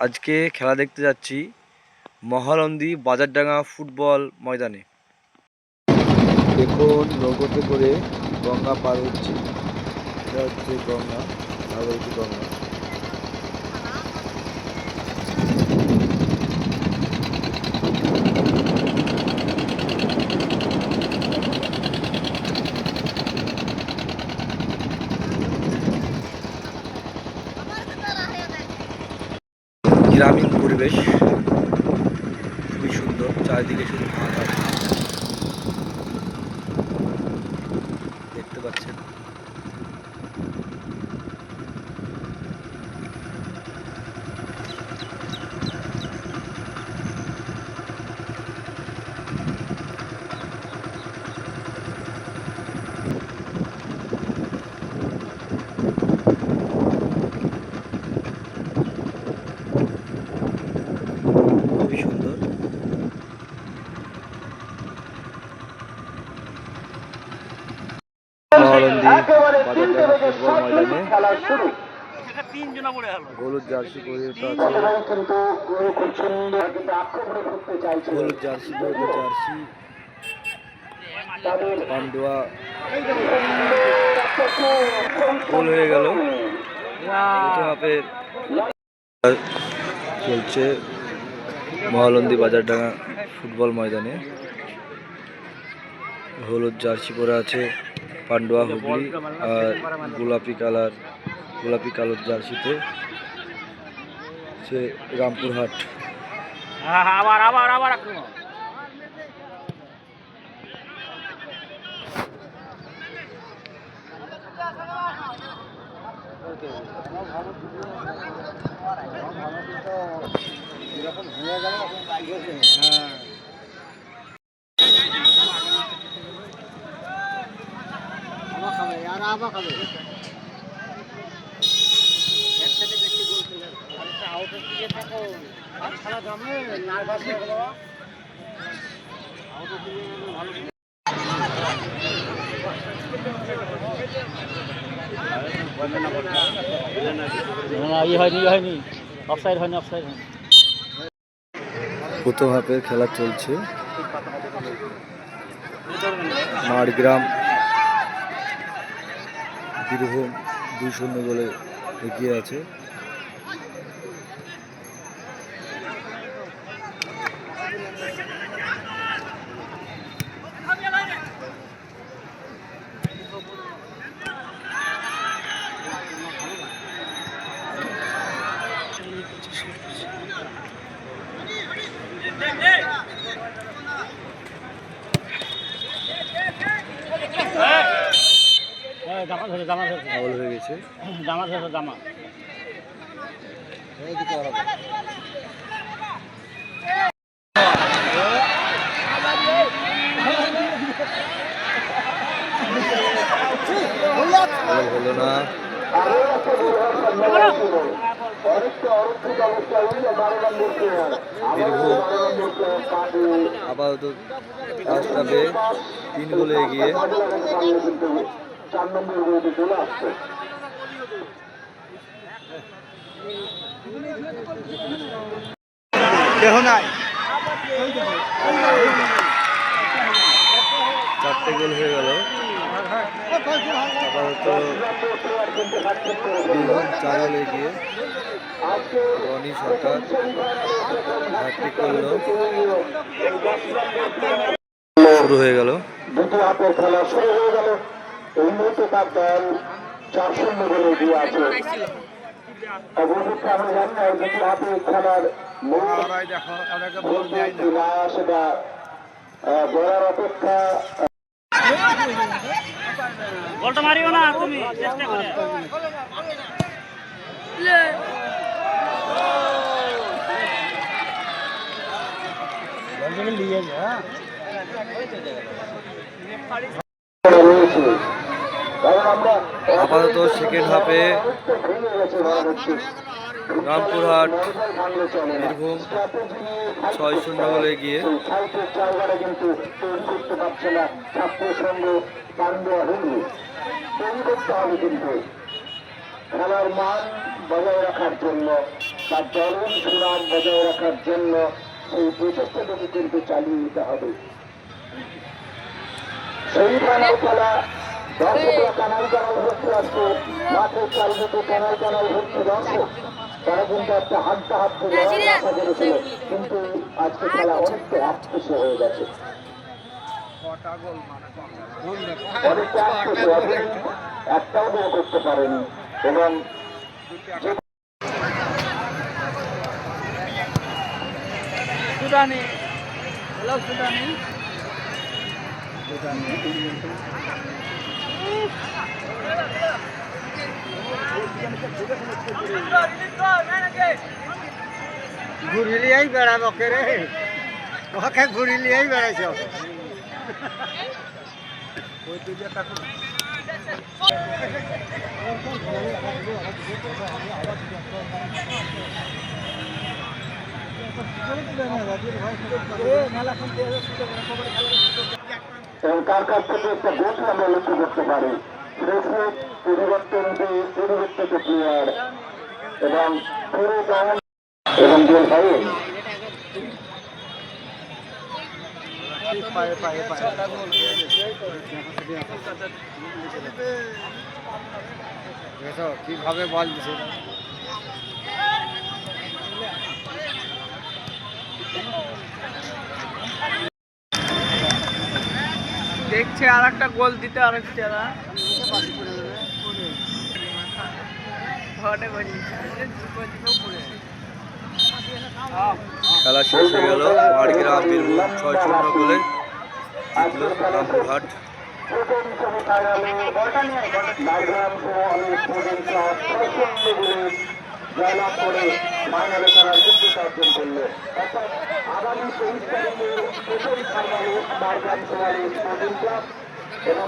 আজকে খেলা দেখতে যাচ্ছি মহানন্দী বাজারডাঙ্গা ফুটবল ময়দানে। দেখুন নৌকোতে করে গঙ্গা পার হচ্ছে, এটা হচ্ছে গঙ্গা, ভাগীরথী গঙ্গা। গ্রামীণ পরিবেশ, খুবই সুন্দর, চারিদিকে শুধু ঘাট আছে, দেখতে পাচ্ছেন। খুবই সুন্দর। মহানন্দী বাজারডাঙ্গা ফুটবল ময়দানে হলুদ জার্সি পরে আছে, হলুদ জার্সি জার্সি পান্ডুয়া গোল হয়ে গেল। চলছে মহানন্দী বাজারডাঙ্গা ফুটবল ময়দানে। হলুদ জার্সি পরে আছে পান্ডুয়া হুগলি, আর গোলাপি কালার জার্সিতে সে রামপুরহাট। আবার আবার আবার হয়নি অফসাইড হয়নি। প্রথম হাফের খেলা চলছে, মাড়গ্রাম বীরভূম 2-0 গোলে এগিয়ে আছে। ফাউল হয়ে গেছে। হলো না। বীরভূম আপাতত ফার্স্ট হাফে 3 গোলে এগিয়ে। কেহ নাই, 4টে গোল হয়ে গেল। আপাতত বীরভূম 4 গোলে এগিয়ে। রনি সরকার হ্যাট্রিক করল। শুরু হয়ে গেল দ্বিতীয় হাফের খেলা শুরু হয়ে গেল। এই মুহূর্তে তার দল 4-0 গোলে এগিয়ে আছে। অবশ্যই আমরা জানি না দ্বিতীয় হাফের খেলার সেটা বলার অপেক্ষা। বলটা মারিও না তুমি, চেষ্টা করে আপাতত সেকেন্ড হাফে রামপুরহাট বীরভূম 6-0 গোলে এগিয়ে। খেলার মান বজায় রাখার জন্য তার দলের সুনাম বজায় রাখার জন্য সেই প্রচেষ্টাটুকু কিন্তু চালিয়ে যেতে হবে। সেমিফাইনাল খেলা দর্শকরা কানাল ভর্তি আসছে, মাঠের চারিদিকে কানাল ভর্তি দর্শক। তারা কিন্তু একটা হাড্ডা হাড্ডি লড়াই আশা করেছিল, কিন্তু আজকে খেলা অনেকটা একপেশে হয়ে গেছে। অনেকটা একপেশে, একটাও গোল করতে পারেনি এবং সুদানি হ্যালো সুদানি ঘুরিলিয়াই বেড়াবো কে রে, ওকে ঘুরিলিয়াই বেড়াইছ। এবং তার কাছ থেকে একটা গোল আমরা লক্ষ্য করতে পারি। পরিবর্তিত প্লেয়ার এবং পুরো দল এবং গোল পাই কিভাবে বল দিছে। দেখছে আর একটা গোল দিতে আর একটা খেলা শেষ হয়ে গেল। মারগ্রাম বীরভূম 6-0 গোলে জিতল রামপুরহাট। জয়লাভ করে ফাইনালে খেলার যোগ্যতা অর্জন করলো। অর্থাৎ আগামী 23 তারিখে প্রথম ফাইনালে মারগ্রাম সোয়ালি স্পোর্টিং ক্লাব এবং